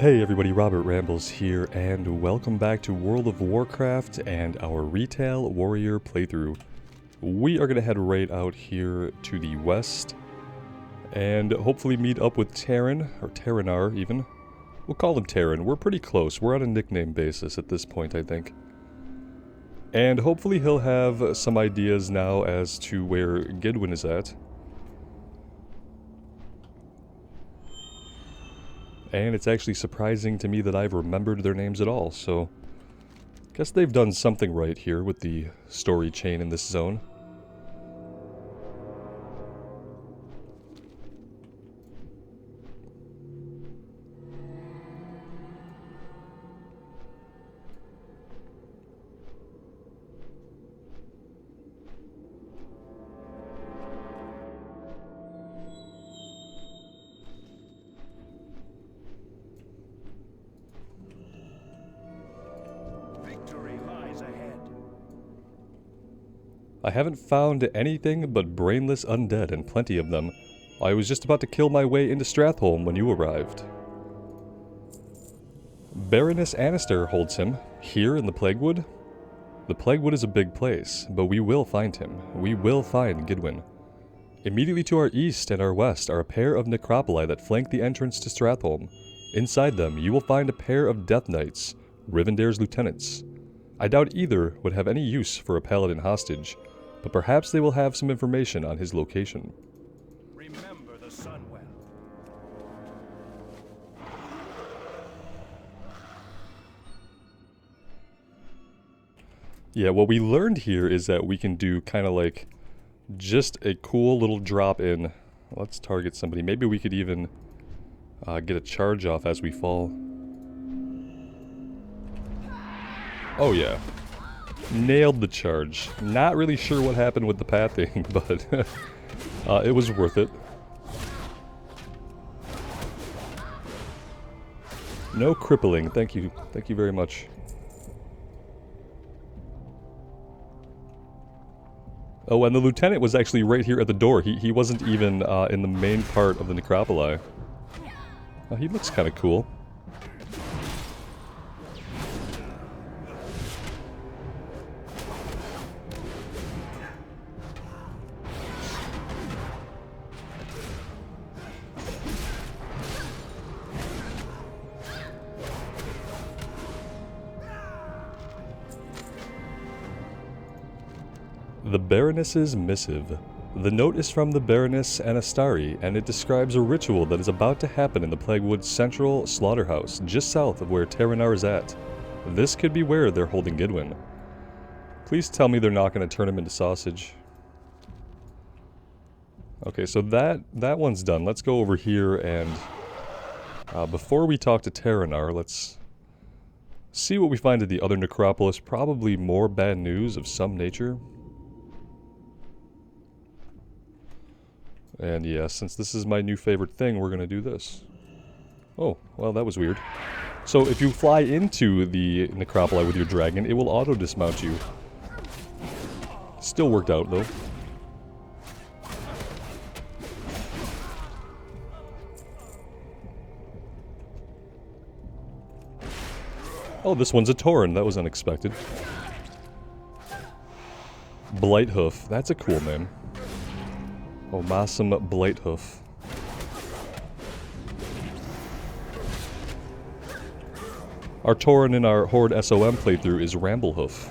Hey everybody, Robert Rambles here, and welcome back to World of Warcraft and our Retail Warrior playthrough. We are going to head right out here to the west, and hopefully meet up with Terran, or Terranar even. We'll call him Terran, we're pretty close, we're on a nickname basis at this point I think. And hopefully he'll have some ideas now as to where Goodwin is at. And it's actually surprising to me that I've remembered their names at all, so guess they've done something right here with the story chain in this zone. I haven't found anything but brainless undead, and plenty of them. I was just about to kill my way into Stratholme when you arrived. Baroness Annister holds him, here in the Plaguewood. The Plaguewood is a big place, but we will find him. We will find Goodwin. Immediately to our east and our west are a pair of necropoli that flank the entrance to Stratholme. Inside them, you will find a pair of Death Knights, Rivendare's lieutenants. I doubt either would have any use for a paladin hostage, but perhaps they will have some information on his location. Remember the Sunwell. Yeah, what we learned here is that we can do kind of like just a cool little drop in. Let's target somebody. Maybe we could even get a charge off as we fall. Oh yeah. Nailed the charge. Not really sure what happened with the pathing, but it was worth it. No crippling, thank you. Thank you very much. Oh, and the lieutenant was actually right here at the door. He wasn't even in the main part of the necropoli. He looks kind of cool. The Baroness's Missive. The note is from the Baroness Anastari, and it describes a ritual that is about to happen in the Plaguewood Central Slaughterhouse, just south of where Terranar is at. This could be where they're holding Goodwin. Please tell me they're not going to turn him into sausage. Okay, so that one's done. Let's go over here and before we talk to Terranar, let's see what we find at the other necropolis. Probably more bad news of some nature. And yeah, since this is my new favorite thing, we're gonna do this. Oh, well that was weird. So if you fly into the necropoli with your dragon, it will auto-dismount you. Still worked out though. Oh, this one's a Tauren. That was unexpected. Blighthoof. That's a cool name. Oh, Massam Blighthoof. Our Tauren in our Horde SOM playthrough is Ramblehoof.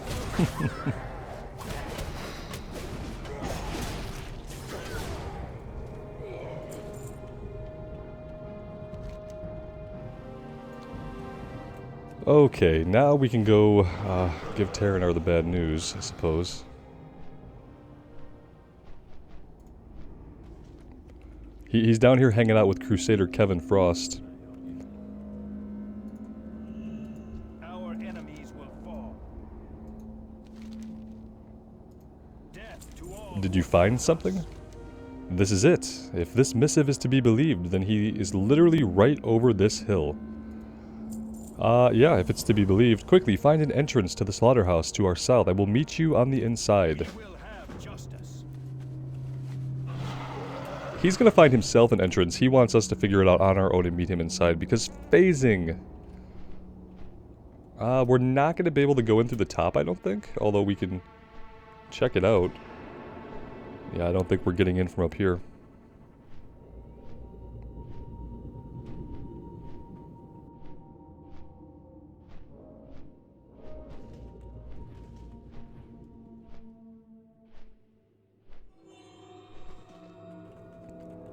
Okay, now we can go give Terranar the bad news, I suppose. He's down here hanging out with Crusader Kevin Frost. Our enemies will fall. Death to all. Did you find something? This is it. If this missive is to be believed, then he is literally right over this hill. Yeah, if it's to be believed. Quickly, find an entrance to the slaughterhouse to our south. I will meet you on the inside. We will have justice. He's gonna find himself an entrance. He wants us to figure it out on our own and meet him inside, because phasing... we're not gonna be able to go in through the top, I don't think. Although we can check it out. Yeah, I don't think we're getting in from up here.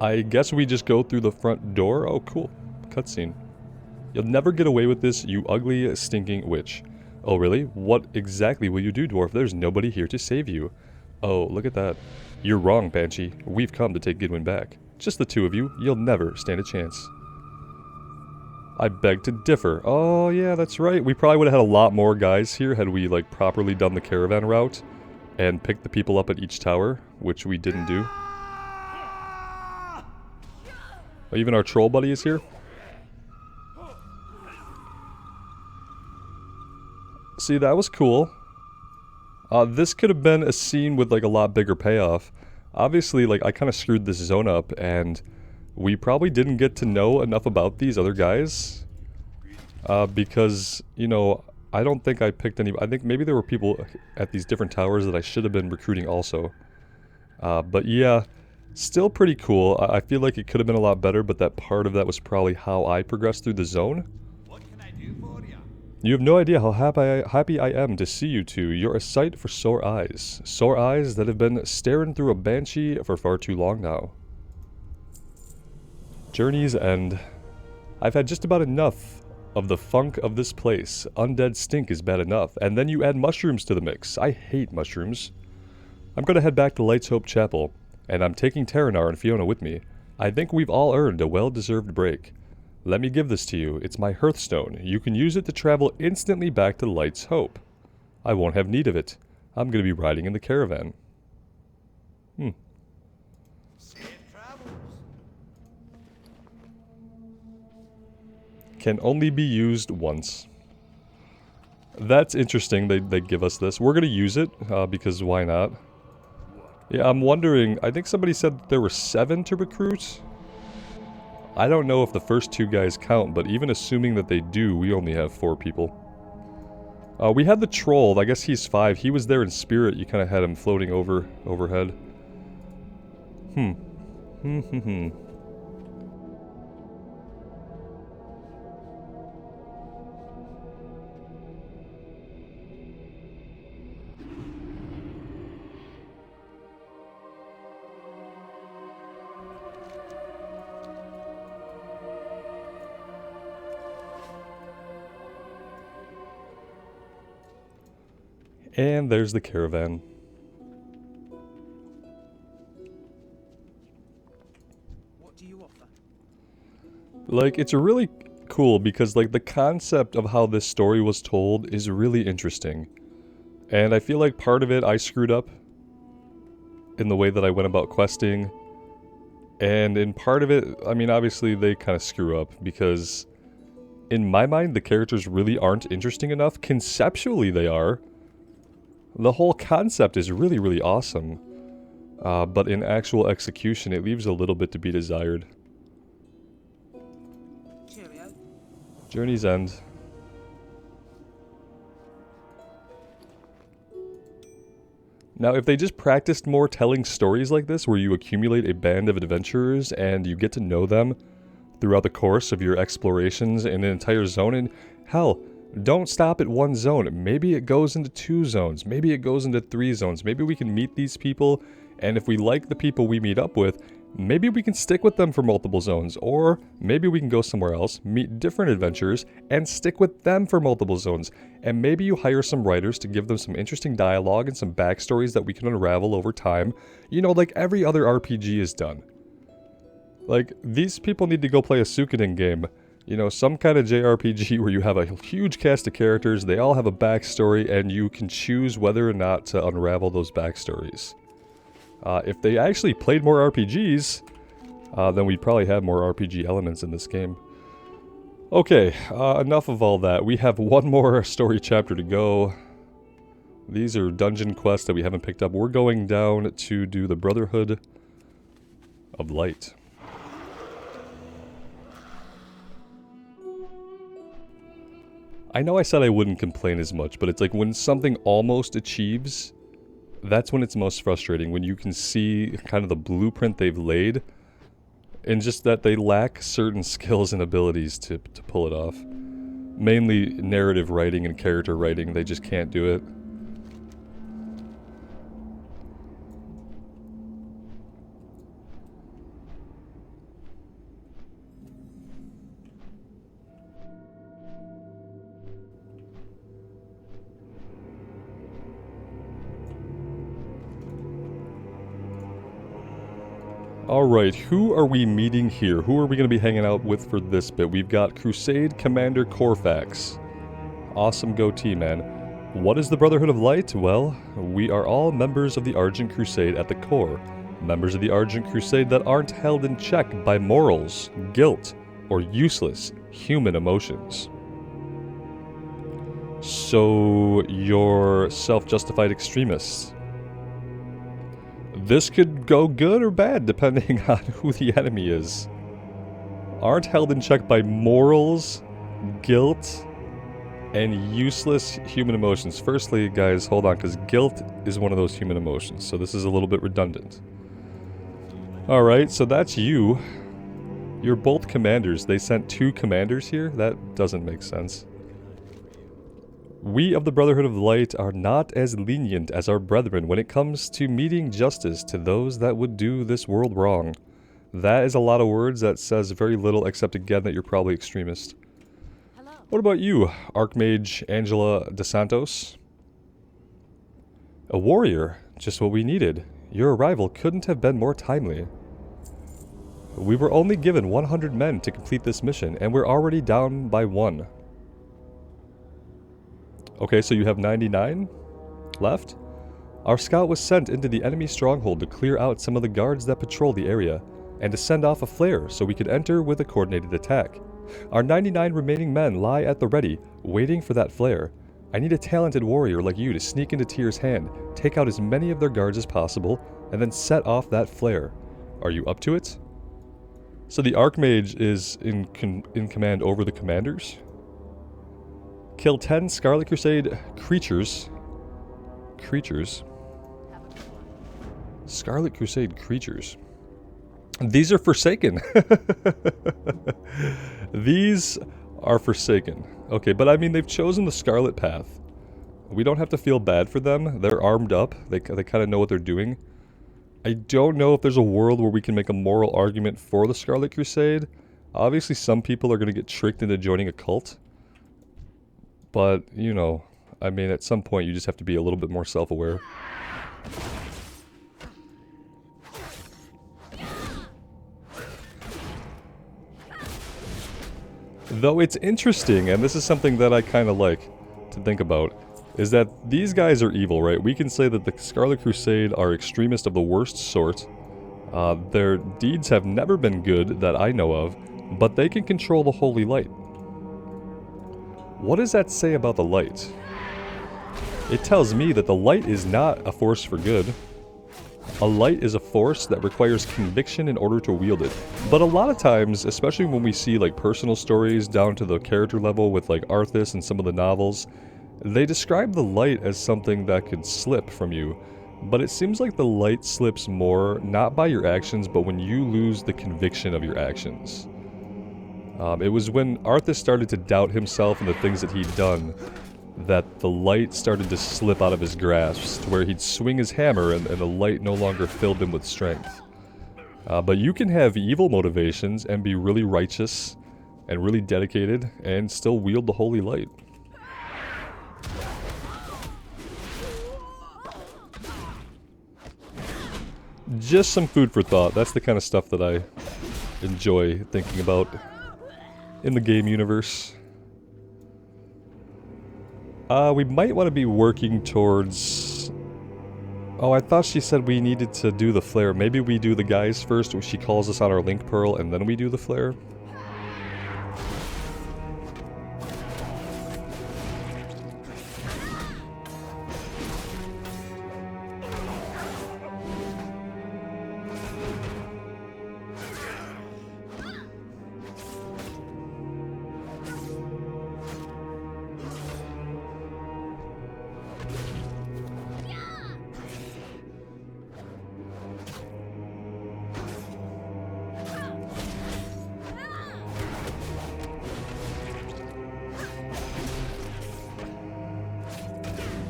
I guess we just go through the front door? Oh, cool. Cutscene. You'll never get away with this, you ugly, stinking witch. Oh, really? What exactly will you do, dwarf? There's nobody here to save you. Oh, look at that. You're wrong, Banshee. We've come to take Goodwin back. Just the two of you. You'll never stand a chance. I beg to differ. Oh, yeah, that's right. We probably would have had a lot more guys here had we, like, properly done the caravan route and picked the people up at each tower, which we didn't do. Oh, even our troll buddy is here? See, that was cool. This could have been a scene with, like, a lot bigger payoff. Obviously, like, I kind of screwed this zone up, and we probably didn't get to know enough about these other guys. Because, you know, I don't think I picked any... I think maybe there were people at these different towers that I should have been recruiting also. But yeah... Still pretty cool. I feel like it could have been a lot better, but that part of that was probably how I progressed through the zone. What can I do for you? You have no idea how happy I am to see you two. You're a sight for sore eyes. Sore eyes that have been staring through a banshee for far too long now. Journey's End. I've had just about enough of the funk of this place. Undead stink is bad enough, and then you add mushrooms to the mix. I hate mushrooms. I'm gonna head back to Light's Hope Chapel. And I'm taking Terranar and Fiona with me. I think we've all earned a well-deserved break. Let me give this to you. It's my Hearthstone. You can use it to travel instantly back to Light's Hope. I won't have need of it. I'm going to be riding in the caravan. Safe travels. Can only be used once. That's interesting they give us this. We're going to use it, because why not? Yeah, I'm wondering, I think somebody said there were 7 to recruit. I don't know if the first 2 guys count, but even assuming that they do, we only have 4 people. We had the troll, I guess he's 5. He was there in spirit, you kind of had him floating overhead. And there's the caravan. What do you offer? Like, it's really cool because, like, the concept of how this story was told is really interesting. And I feel like part of it I screwed up in the way that I went about questing. And in part of it, I mean, obviously they kind of screw up because in my mind, the characters really aren't interesting enough. Conceptually, they are. The whole concept is really, really awesome. But in actual execution, it leaves a little bit to be desired. Cheerio. Journey's End. Now, if they just practiced more telling stories like this, where you accumulate a band of adventurers and you get to know them throughout the course of your explorations in an entire zone, and hell, don't stop at one zone. Maybe it goes into 2 zones. Maybe it goes into 3 zones. Maybe we can meet these people, and if we like the people we meet up with, maybe we can stick with them for multiple zones. Or maybe we can go somewhere else, meet different adventurers, and stick with them for multiple zones. And maybe you hire some writers to give them some interesting dialogue and some backstories that we can unravel over time. You know, like every other RPG is done. Like, these people need to go play a Suikoden game. You know, some kind of JRPG where you have a huge cast of characters, they all have a backstory, and you can choose whether or not to unravel those backstories. If they actually played more RPGs, then we'd probably have more RPG elements in this game. Okay, enough of all that. We have one more story chapter to go. These are dungeon quests that we haven't picked up. We're going down to do the Brotherhood of Light. I know I said I wouldn't complain as much, but it's like when something almost achieves, that's when it's most frustrating. When you can see kind of the blueprint they've laid, and just that they lack certain skills and abilities to pull it off. Mainly narrative writing and character writing, they just can't do it. Alright, who are we meeting here? Who are we going to be hanging out with for this bit? We've got Crusade Commander Corfax. Awesome goatee, man. What is the Brotherhood of Light? Well, we are all members of the Argent Crusade at the core. Members of the Argent Crusade that aren't held in check by morals, guilt, or useless human emotions. So, you're self-justified extremists. This could go good or bad depending on who the enemy is. Aren't held in check by morals, guilt, and useless human emotions. Firstly, guys, hold on, because guilt is one of those human emotions, so this is a little bit redundant. Alright, so that's you. You're both commanders. They sent 2 commanders here? That doesn't make sense. We of the Brotherhood of Light are not as lenient as our brethren when it comes to meting justice to those that would do this world wrong. That is a lot of words that says very little, except again that you're probably extremist. Hello. What about you, Archmage Angela DeSantos? A warrior, just what we needed. Your arrival couldn't have been more timely. We were only given 100 men to complete this mission, and we're already down by 1. Okay, so you have 99 left? Our scout was sent into the enemy stronghold to clear out some of the guards that patrol the area, and to send off a flare so we could enter with a coordinated attack. Our 99 remaining men lie at the ready, waiting for that flare. I need a talented warrior like you to sneak into Tyr's hand, take out as many of their guards as possible, and then set off that flare. Are you up to it? So the Archmage is in command over the commanders? Kill 10 Scarlet Crusade creatures. Scarlet Crusade creatures. These are Forsaken. These are Forsaken. Okay, but I mean, they've chosen the Scarlet path. We don't have to feel bad for them. They're armed up. They kind of know what they're doing. I don't know if there's a world where we can make a moral argument for the Scarlet Crusade. Obviously, some people are going to get tricked into joining a cult. But, you know, I mean, at some point you just have to be a little bit more self-aware. Though it's interesting, and this is something that I kind of like to think about, is that these guys are evil, right? We can say that the Scarlet Crusade are extremists of the worst sort. Their deeds have never been good that I know of, but they can control the Holy Light. What does that say about the light? It tells me that the light is not a force for good. A light is a force that requires conviction in order to wield it. But a lot of times, especially when we see like personal stories down to the character level with like Arthas and some of the novels, they describe the light as something that could slip from you. But it seems like the light slips more, not by your actions, but when you lose the conviction of your actions. It was when Arthas started to doubt himself and the things that he'd done that the light started to slip out of his grasp, to where he'd swing his hammer and the light no longer filled him with strength. But you can have evil motivations and be really righteous and really dedicated and still wield the holy light. Just some food for thought. That's the kind of stuff that I enjoy thinking about in the game universe. We might want to be working towards... Oh, I thought she said we needed to do the flare. Maybe we do the guys first. She calls us on our link pearl and then we do the flare.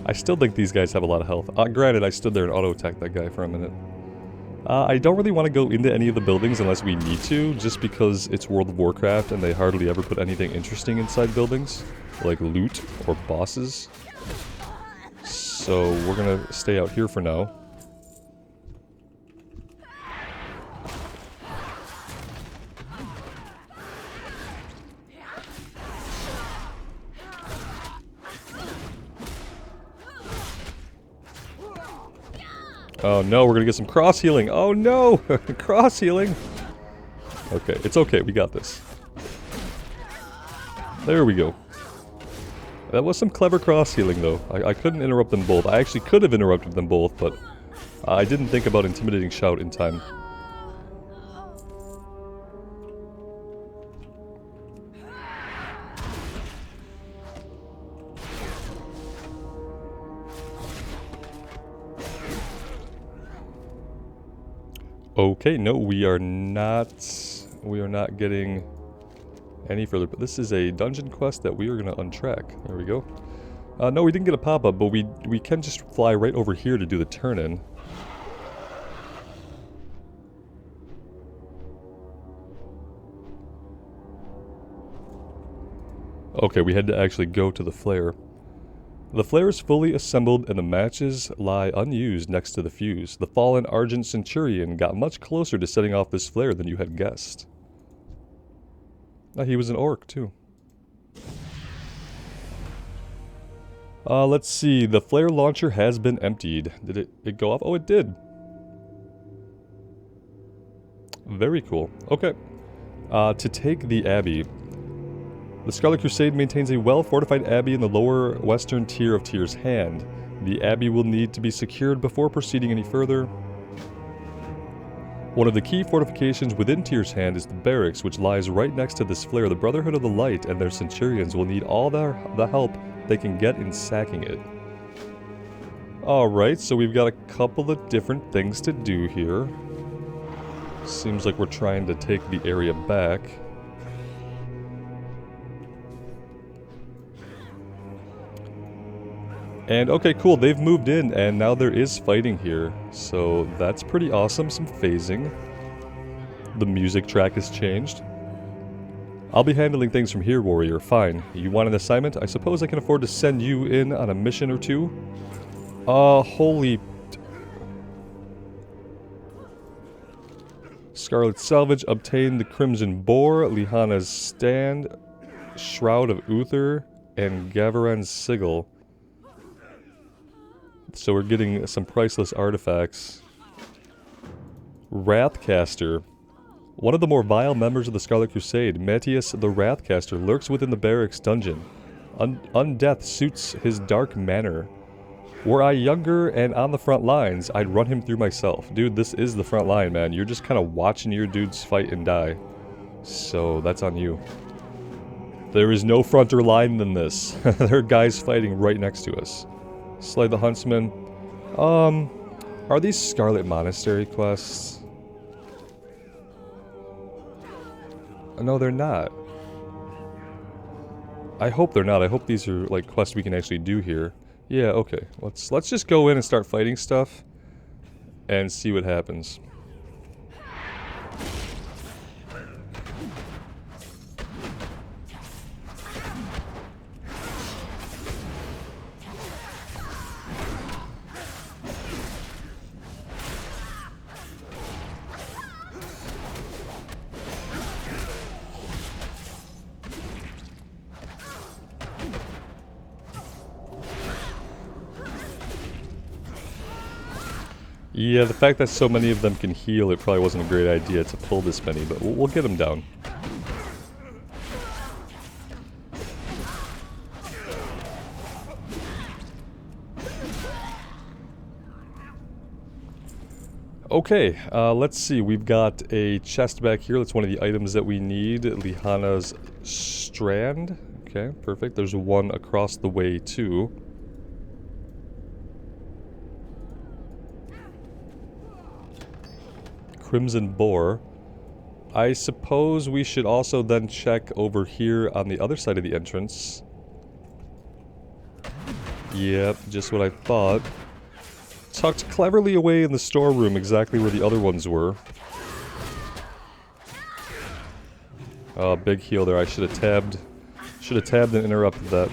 I still think these guys have a lot of health. Granted, I stood there and auto-attacked that guy for a minute. I don't really want to go into any of the buildings unless we need to, just because it's World of Warcraft and they hardly ever put anything interesting inside buildings, like loot or bosses. So we're gonna stay out here for now. Oh no, we're gonna get some cross healing. Oh no! Cross healing! Okay, it's okay, we got this. There we go. That was some clever cross healing though. I couldn't interrupt them both. I actually could have interrupted them both, but I didn't think about intimidating shout in time. Okay, no, we are not getting any further, but this is a dungeon quest that we are going to untrack. There we go. No, we didn't get a pop-up, but we can just fly right over here to do the turn-in. Okay, we had to actually go to the flare. The flare is fully assembled and the matches lie unused next to the fuse. The fallen Argent Centurion got much closer to setting off this flare than you had guessed. He was an orc too. Let's see. The flare launcher has been emptied. Did it go off? Oh, it did. Very cool. Okay. To take the abbey. The Scarlet Crusade maintains a well-fortified abbey in the lower western tier of Tyr's Hand. The abbey will need to be secured before proceeding any further. One of the key fortifications within Tyr's Hand is the barracks, which lies right next to this flare. The Brotherhood of the Light and their centurions will need all the help they can get in sacking it. Alright, so we've got a couple of different things to do here. Seems like we're trying to take the area back. And okay, cool, they've moved in and now there is fighting here. So that's pretty awesome, some phasing. The music track has changed. I'll be handling things from here, warrior. Fine. You want an assignment? I suppose I can afford to send you in on a mission or two? Holy... Scarlet Salvage, obtain the Crimson Boar, Lihana's Stand, Shroud of Uther, and Gavaran's Sigil. So we're getting some priceless artifacts. Wrathcaster. One of the more vile members of the Scarlet Crusade, Matthias the Wrathcaster, lurks within the barracks dungeon. Undeath suits his dark manner. Were I younger and on the front lines, I'd run him through myself. Dude, this is the front line, man. You're just kind of watching your dudes fight and die. So that's on you. There is no fronter line than this. There are guys fighting right next to us. Slay the Huntsman. Are these Scarlet Monastery quests? No, they're not. I hope they're not. I hope these are like quests we can actually do here. Yeah, okay. Let's just go in and start fighting stuff and see what happens. Yeah, the fact that so many of them can heal, it probably wasn't a great idea to pull this many, but we'll get them down. Okay, let's see. We've got a chest back here. That's one of the items that we need. Lihana's Strand. Okay, perfect. There's one across the way, too. Crimson Boar. I suppose we should also then check over here on the other side of the entrance. Yep, just what I thought. Tucked cleverly away in the storeroom, exactly where the other ones were. Oh, big heal there. I should have tabbed. Should have tabbed and interrupted that.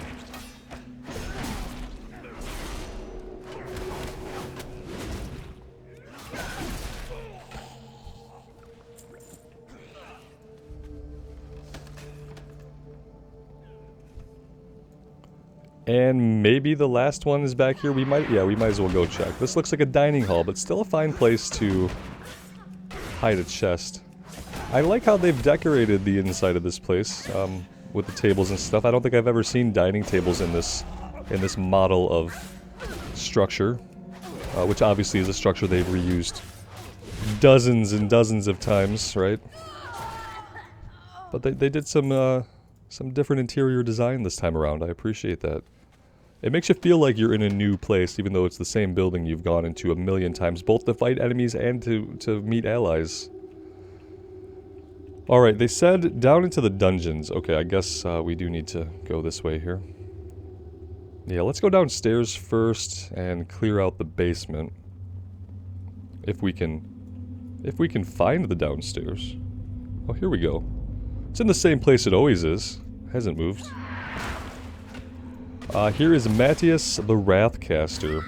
And maybe the last one is back here. We might as well go check. This looks like a dining hall, but still a fine place to hide a chest. I like how they've decorated the inside of this place, with the tables and stuff. I don't think I've ever seen dining tables in this model of structure, which obviously is a structure they've reused dozens and dozens of times, right? But they did some different interior design this time around. I appreciate that. It makes you feel like you're in a new place, even though it's the same building you've gone into a million times, both to fight enemies and to meet allies. Alright, they said down into the dungeons. Okay, I guess we do need to go this way here. Yeah, let's go downstairs first and clear out the basement. If we can find the downstairs. Oh, here we go. It's in the same place it always is. Hasn't moved. Here is Matthias the Wrathcaster.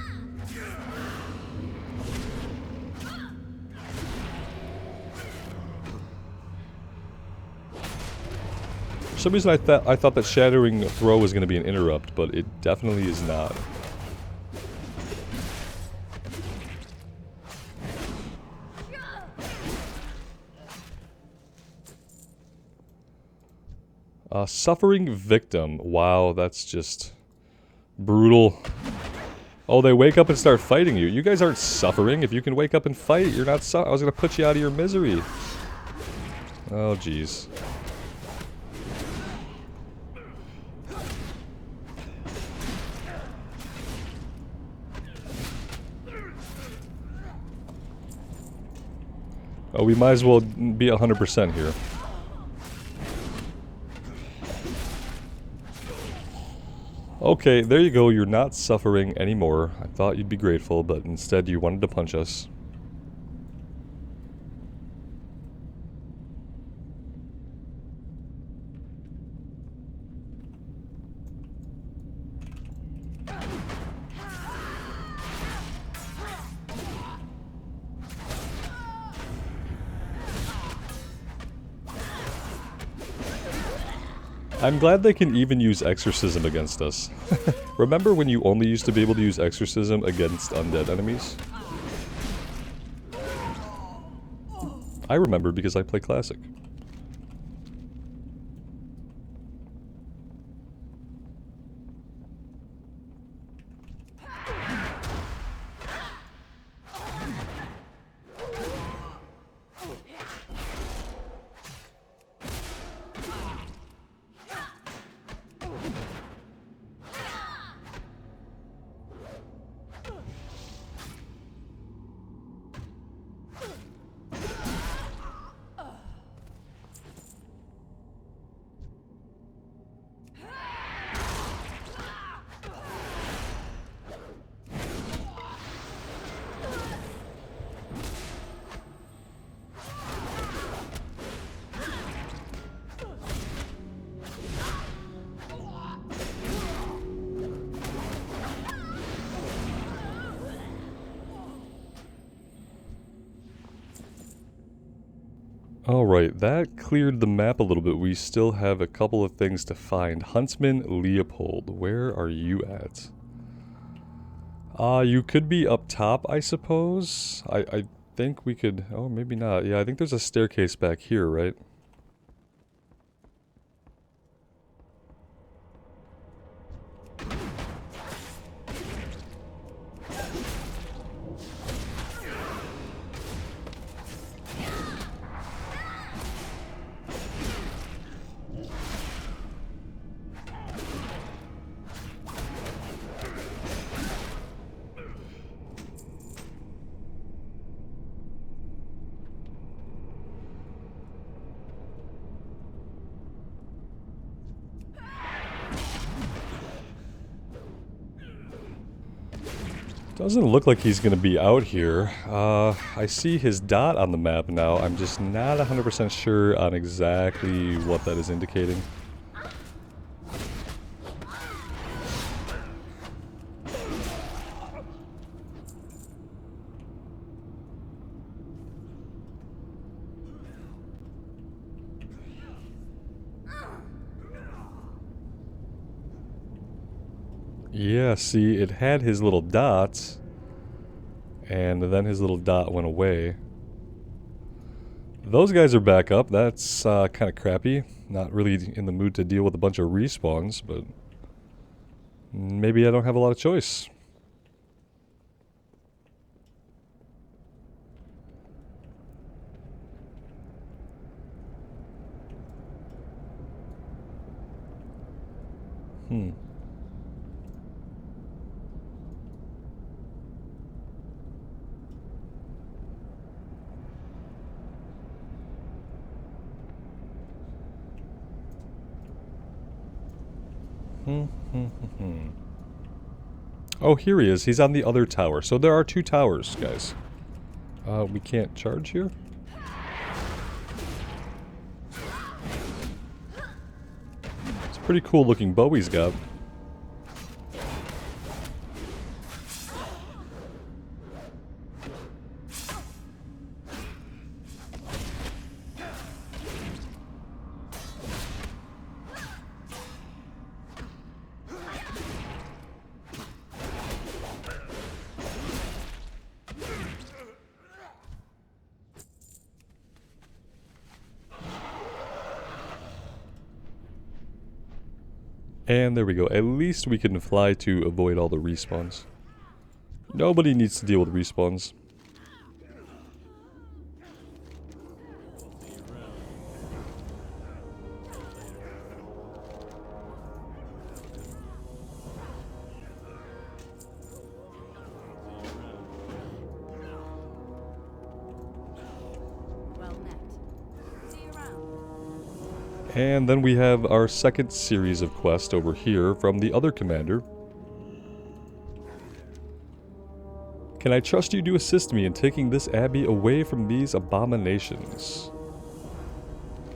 For some reason I thought that Shattering Throw was going to be an interrupt, but it definitely is not. Suffering Victim. Wow, that's just brutal. Oh, they wake up and start fighting you. You guys aren't suffering. If you can wake up and fight, you're not I was going to put you out of your misery. Oh, jeez. Oh, we might as well be 100% here. Okay, there you go. You're not suffering anymore. I thought you'd be grateful, but instead you wanted to punch us. I'm glad they can even use Exorcism against us. Remember when you only used to be able to use Exorcism against undead enemies? I remember because I play Classic. Alright, that cleared the map a little bit. We still have a couple of things to find. Huntsman Leopold, where are you at? You could be up top, I suppose. I think we could... Oh, maybe not. Yeah, I think there's a staircase back here, right? Doesn't look like he's going to be out here. I see his dot on the map now. I'm just not 100% sure on exactly what that is indicating. Yeah, see, it had his little dots, and then his little dot went away. Those guys are back up. That's kind of crappy. Not really in the mood to deal with a bunch of respawns, but maybe I don't have a lot of choice. Oh, here he is. He's on the other tower. So there are two towers, guys. We can't charge here? It's a pretty cool looking bow he's got. And there we go. At least we can fly to avoid all the respawns. Nobody needs to deal with respawns. And then we have our second series of quests over here from the other commander. Can I trust you to assist me in taking this abbey away from these abominations?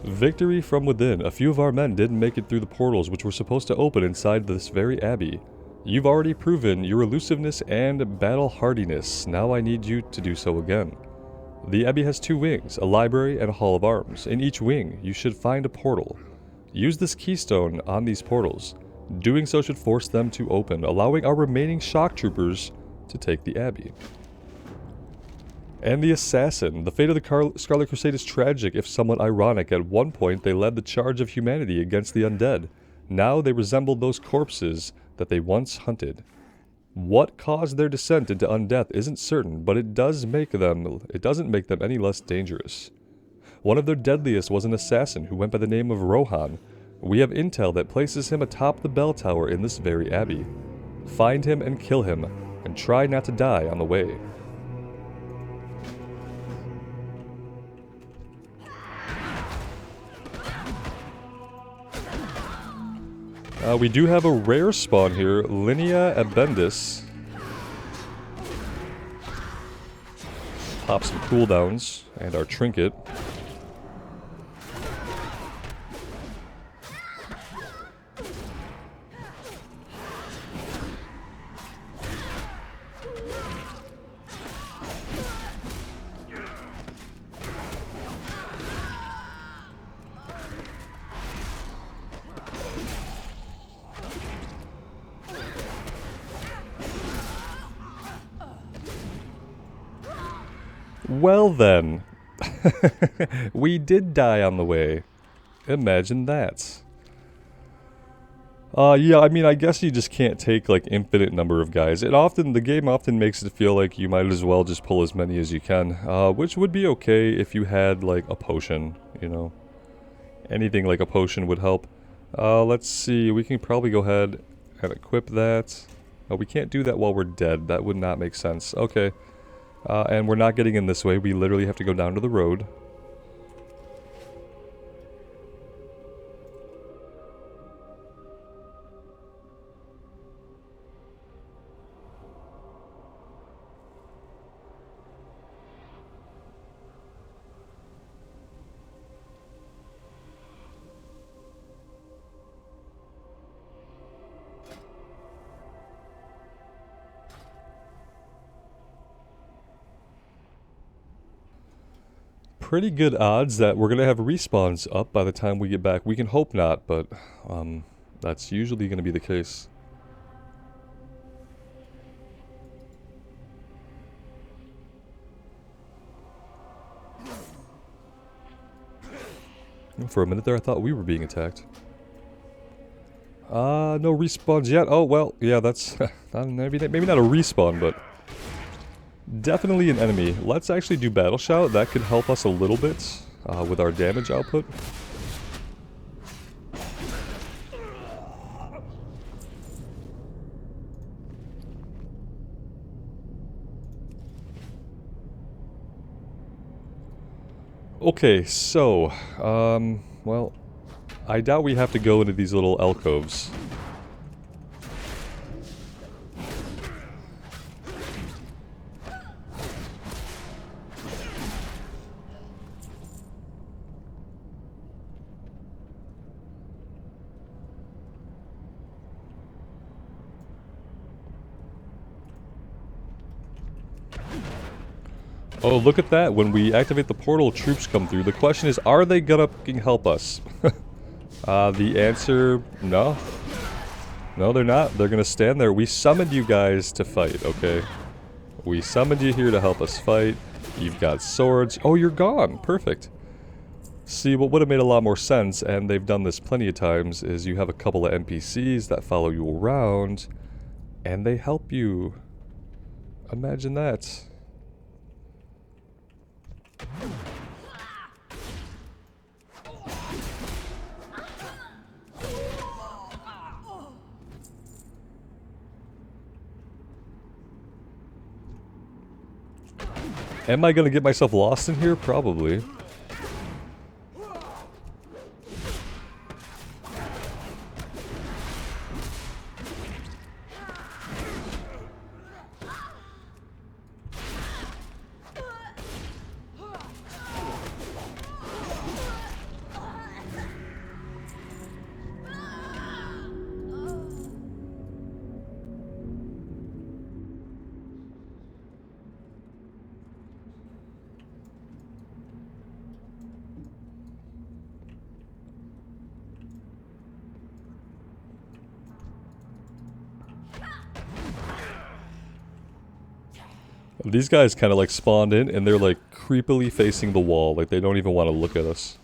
Victory from within. A few of our men didn't make it through the portals which were supposed to open inside this very abbey. You've already proven your elusiveness and battle hardiness. Now I need you to do so again. The abbey has two wings, a library and a hall of arms. In each wing, you should find a portal. Use this keystone on these portals. Doing so should force them to open, allowing our remaining shock troopers to take the abbey. And the assassin. The fate of the Scarlet Crusade is tragic, if somewhat ironic. At one point, they led the charge of humanity against the undead. Now they resemble those corpses that they once hunted. What caused their descent into undeath isn't certain, but it doesn't make them any less dangerous. One of their deadliest was an assassin who went by the name of Rohan. We have intel that places him atop the bell tower in this very abbey. Find him and kill him, and try not to die on the way. We do have a rare spawn here, Linea Abendis. Pop some cooldowns, and our trinket. Well then, we did die on the way. Imagine that. Yeah, I mean, I guess you just can't take, like, infinite number of guys. The game often makes it feel like you might as well just pull as many as you can, which would be okay if you had, like, a potion, you know. Anything like a potion would help. Let's see, we can probably go ahead and equip that. Oh, we can't do that while we're dead. That would not make sense. Okay. And we're not getting in this way. We literally have to go down to the road. pretty good odds that we're going to have respawns up by the time we get back. We can hope not, but that's usually going to be the case. For a minute there, I thought we were being attacked. No respawns yet. Oh, well, yeah, that's maybe not a respawn, but definitely an enemy. Let's actually do Battle Shout. That could help us a little bit with our damage output. Okay, so, well, I doubt we have to go into these little alcoves. Oh, look at that. When we activate the portal, troops come through. The question is, are they gonna fucking help us? The answer, no. No, they're not. They're gonna stand there. We summoned you guys to fight, okay? We summoned you here to help us fight. You've got swords. Oh, you're gone. Perfect. See, what would have made a lot more sense, and they've done this plenty of times, is you have a couple of NPCs that follow you around, and they help you. Imagine that. Am I gonna get myself lost in here? Probably. These guys kind of like spawned in and they're like creepily facing the wall, like they don't even want to look at us.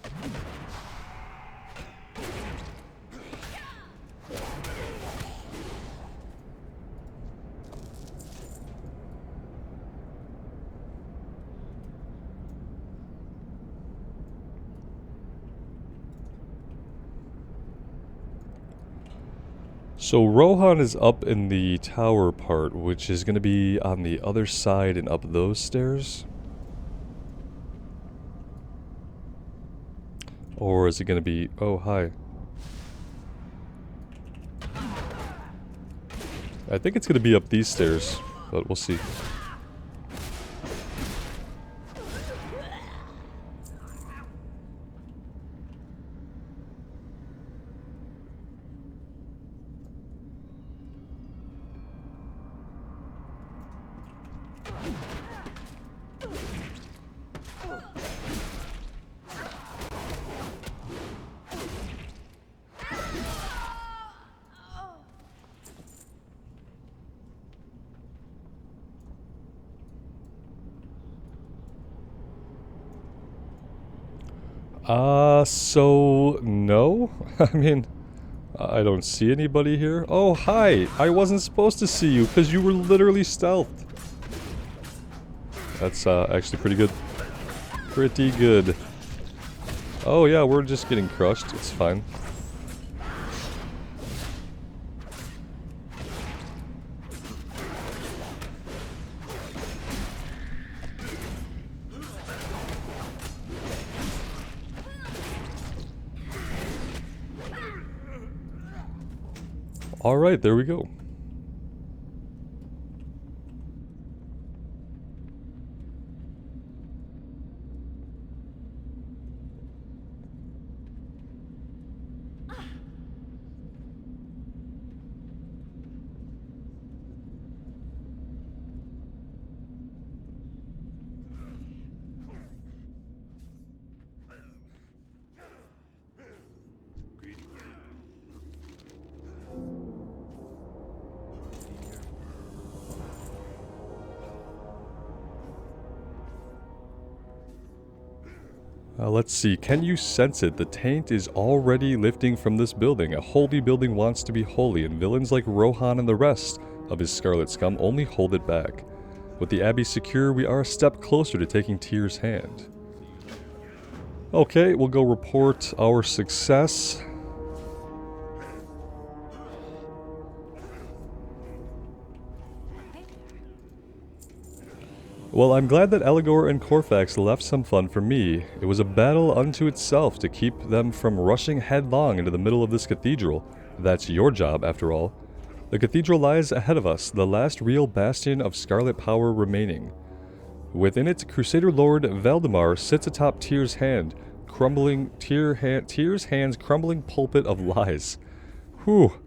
So Rohan is up in the tower part, which is going to be on the other side and up those stairs. Or is it going to be... Oh, hi. I think it's going to be up these stairs, but we'll see. So, no? I mean, I don't see anybody here. Oh, hi! I wasn't supposed to see you, because you were literally stealthed. That's, actually pretty good. Pretty good. Oh yeah, we're just getting crushed. It's fine. Alright, there we go. Let's see, can you sense it? The taint is already lifting from this building. A holy building wants to be holy, and villains like Rohan and the rest of his scarlet scum only hold it back. With the abbey secure, we are a step closer to taking Tyr's hand. Okay, we'll go report our success. Well, I'm glad that Eligor and Corfax left some fun for me. It was a battle unto itself to keep them from rushing headlong into the middle of this cathedral. That's your job, after all. The cathedral lies ahead of us, the last real bastion of scarlet power remaining. Within it, Crusader Lord Valdemar sits atop Tyr's hand's crumbling pulpit of lies. Whew.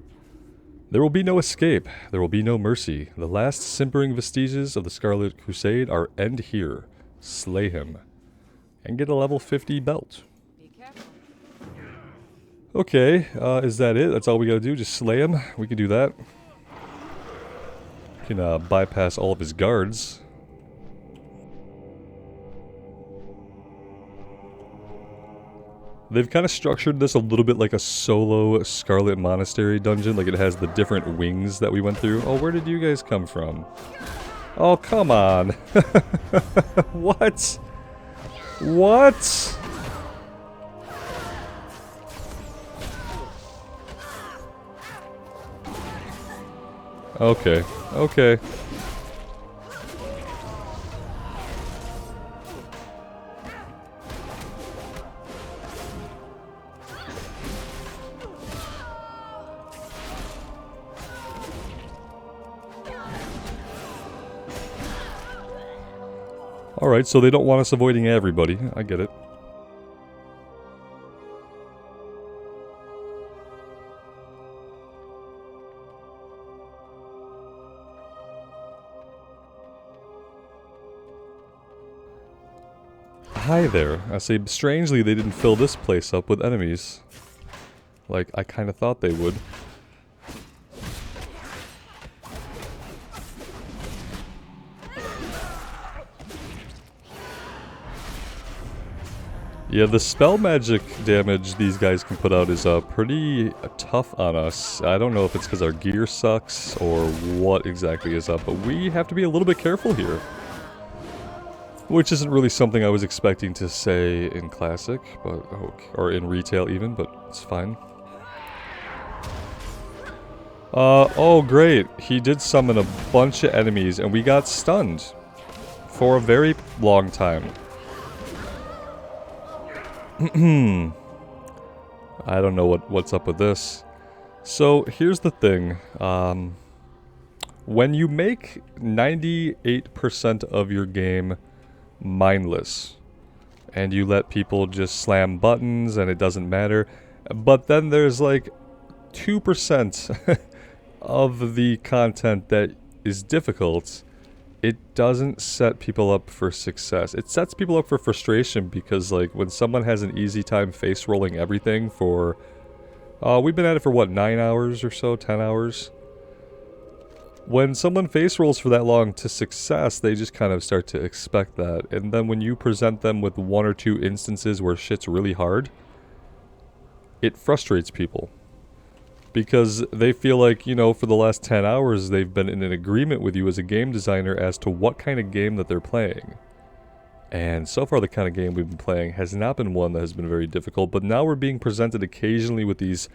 There will be no escape. There will be no mercy. The last simpering vestiges of the Scarlet Crusade are end here. Slay him. And get a level 50 belt. Okay, is that it? That's all we gotta do? Just slay him? We can do that. We can bypass all of his guards. They've kind of structured this a little bit like a solo Scarlet Monastery dungeon. Like it has the different wings that we went through. Oh, where did you guys come from? Oh, come on. What? What? Okay. Okay. Alright, so they don't want us avoiding everybody. I get it. Hi there. I say, strangely they didn't fill this place up with enemies. Like, I kinda thought they would. Yeah, the spell magic damage these guys can put out is pretty tough on us. I don't know if it's because our gear sucks or what exactly is up, but we have to be a little bit careful here. Which isn't really something I was expecting to say in Classic, but or in Retail even, but it's fine. Oh great, he did summon a bunch of enemies and we got stunned for a very long time. I don't know what's up with this. So here's the thing. When you make 98% of your game mindless, and you let people just slam buttons and it doesn't matter, but then there's like 2% of the content that is difficult, it doesn't set people up for success. It sets people up for frustration because, like, when someone has an easy time face rolling everything for... we've been at it for, what, 9 hours or so? 10 hours? When someone face rolls for that long to success, they just kind of start to expect that. And then when you present them with 1 or 2 instances where shit's really hard, it frustrates people. Because they feel like, you know, for the last 10 hours they've been in an agreement with you as a game designer as to what kind of game that they're playing. And so far the kind of game we've been playing has not been one that has been very difficult, but now we're being presented occasionally with these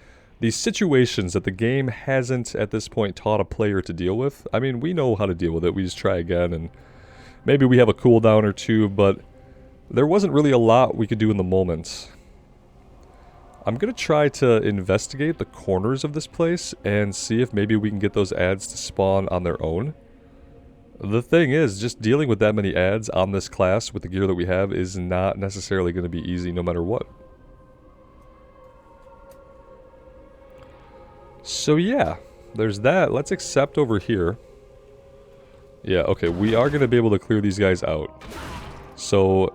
situations that the game hasn't at this point taught a player to deal with. I mean, we know how to deal with it, we just try again, and maybe we have a cooldown or two, but there wasn't really a lot we could do in the moment. I'm gonna try to investigate the corners of this place and see if maybe we can get those ads to spawn on their own. The thing is, just dealing with that many ads on this class with the gear that we have is not necessarily going to be easy no matter what. So yeah, there's that. Let's accept over here. Yeah, okay, we are going to be able to clear these guys out. So,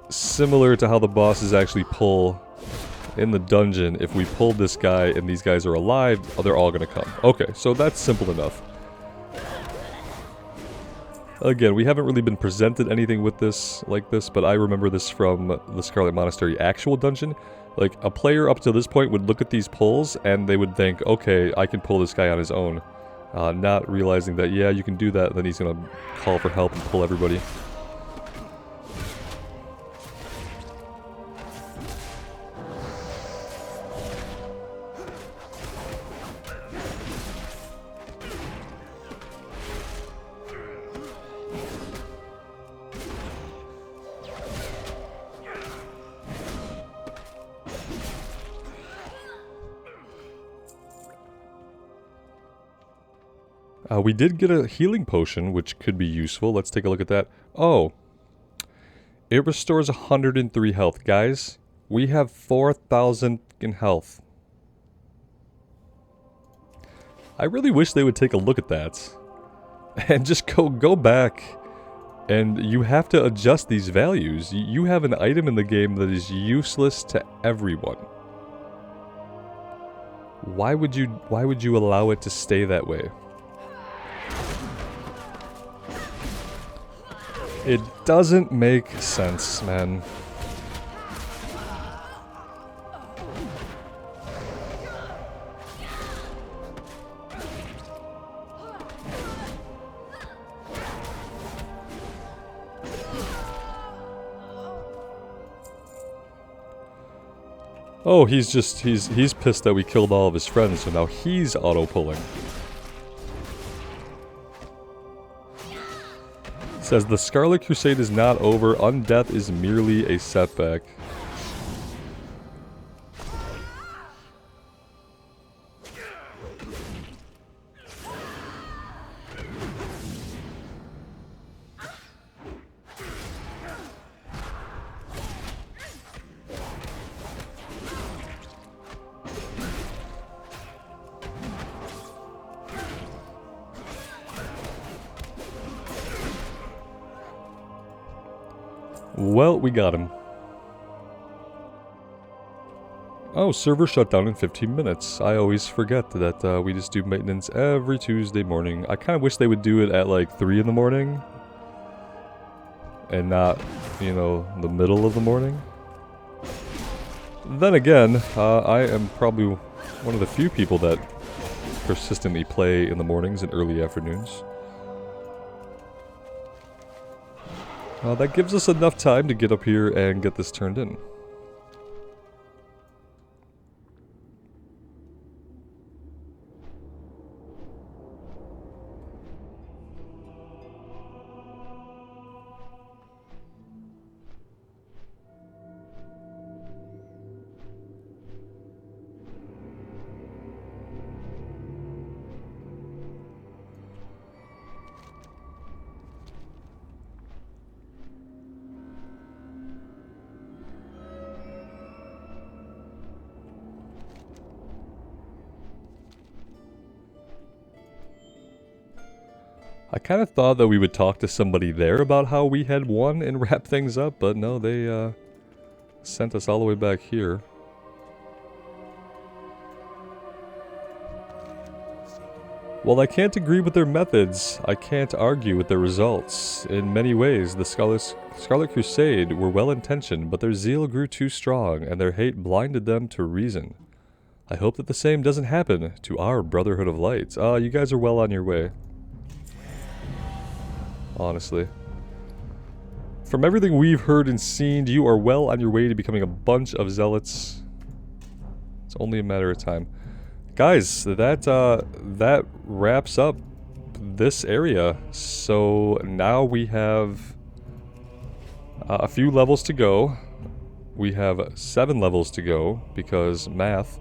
similar to how the bosses actually pull in the dungeon, if we pull this guy and these guys are alive, they're all gonna come. Okay, so that's simple enough. Again, we haven't really been presented anything with this, like this, but I remember this from the Scarlet Monastery actual dungeon. Like, a player up to this point would look at these pulls, and they would think, okay, I can pull this guy on his own. Not realizing that, yeah, you can do that, then he's gonna call for help and pull everybody. We did get a healing potion, which could be useful. Let's take a look at that. Oh. It restores 103 health. Guys, we have 4,000 in health. I really wish they would take a look at that. And just go back. And you have to adjust these values. You have an item in the game that is useless to everyone. Why would you allow it to stay that way? It doesn't make sense, man. Oh, he's pissed that we killed all of his friends, so now he's auto-pulling. Says the Scarlet Crusade is not over, undeath is merely a setback. Well, we got him. Oh, server shut down in 15 minutes. I always forget that we just do maintenance every Tuesday morning. I kind of wish they would do it at like 3 in the morning. And not, you know, the middle of the morning. Then again, I am probably one of the few people that persistently play in the mornings and early afternoons. That gives us enough time to get up here and get this turned in. I kind of thought that we would talk to somebody there about how we had won and wrap things up, but no, they sent us all the way back here. While I can't agree with their methods, I can't argue with their results. In many ways, the Scarlet Crusade were well-intentioned, but their zeal grew too strong, and their hate blinded them to reason. I hope that the same doesn't happen to our Brotherhood of Light. You guys are well on your way. Honestly. From everything we've heard and seen, you are well on your way to becoming a bunch of zealots. It's only a matter of time. Guys, that wraps up this area. So now we have a few levels to go. We have 7 levels to go because math.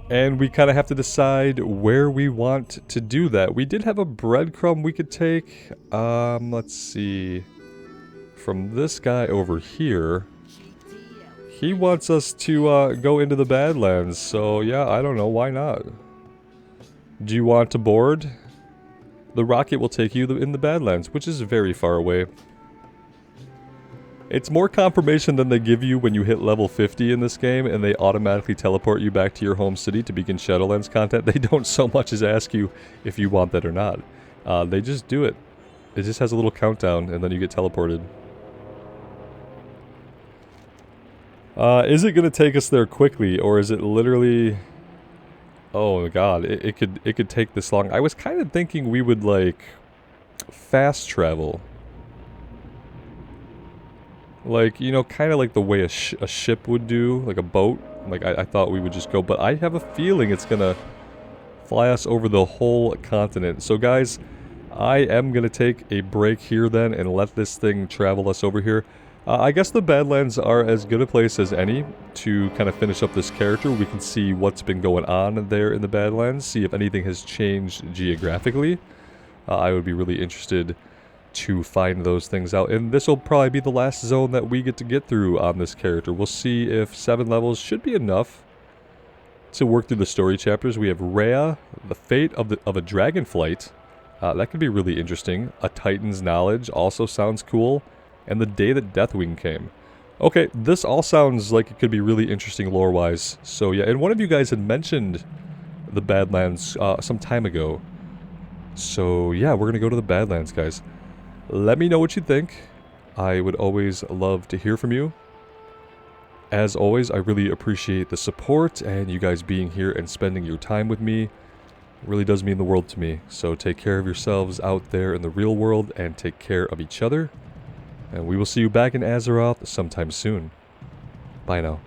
And we kind of have to decide where we want to do that. We did have a breadcrumb we could take. Let's see. From this guy over here. He wants us to go into the Badlands. So yeah, I don't know. Why not? Do you want to board? The rocket will take you in the Badlands, which is very far away. It's more confirmation than they give you when you hit level 50 in this game and they automatically teleport you back to your home city to begin Shadowlands content. They don't so much as ask you if you want that or not. They just do it. It just has a little countdown, and then you get teleported. Is it gonna take us there quickly, or is it literally... Oh my god, it could take this long. I was kind of thinking we would, like, fast travel. Like, you know, kind of like the way a ship would do, like a boat. Like, I thought we would just go, but I have a feeling it's gonna fly us over the whole continent. So guys, I am gonna take a break here then and let this thing travel us over here. I guess the Badlands are as good a place as any to kind of finish up this character. We can see what's been going on there in the Badlands, see if anything has changed geographically. I would be really interested to find those things out, and this will probably be the last zone that we get to get through on this character. We'll see if 7 levels should be enough to work through the story chapters. We have Rhea, the fate of a dragonflight. That could be really interesting. A Titan's knowledge also sounds cool. And the day that Deathwing came. Okay, this all sounds like it could be really interesting lore-wise. So yeah, and one of you guys had mentioned the Badlands some time ago. So yeah, we're gonna go to the Badlands, guys. Let me know what you think. I would always love to hear from you. As always, I really appreciate the support and you guys being here and spending your time with me. It really does mean the world to me. So take care of yourselves out there in the real world and take care of each other. And we will see you back in Azeroth sometime soon. Bye now.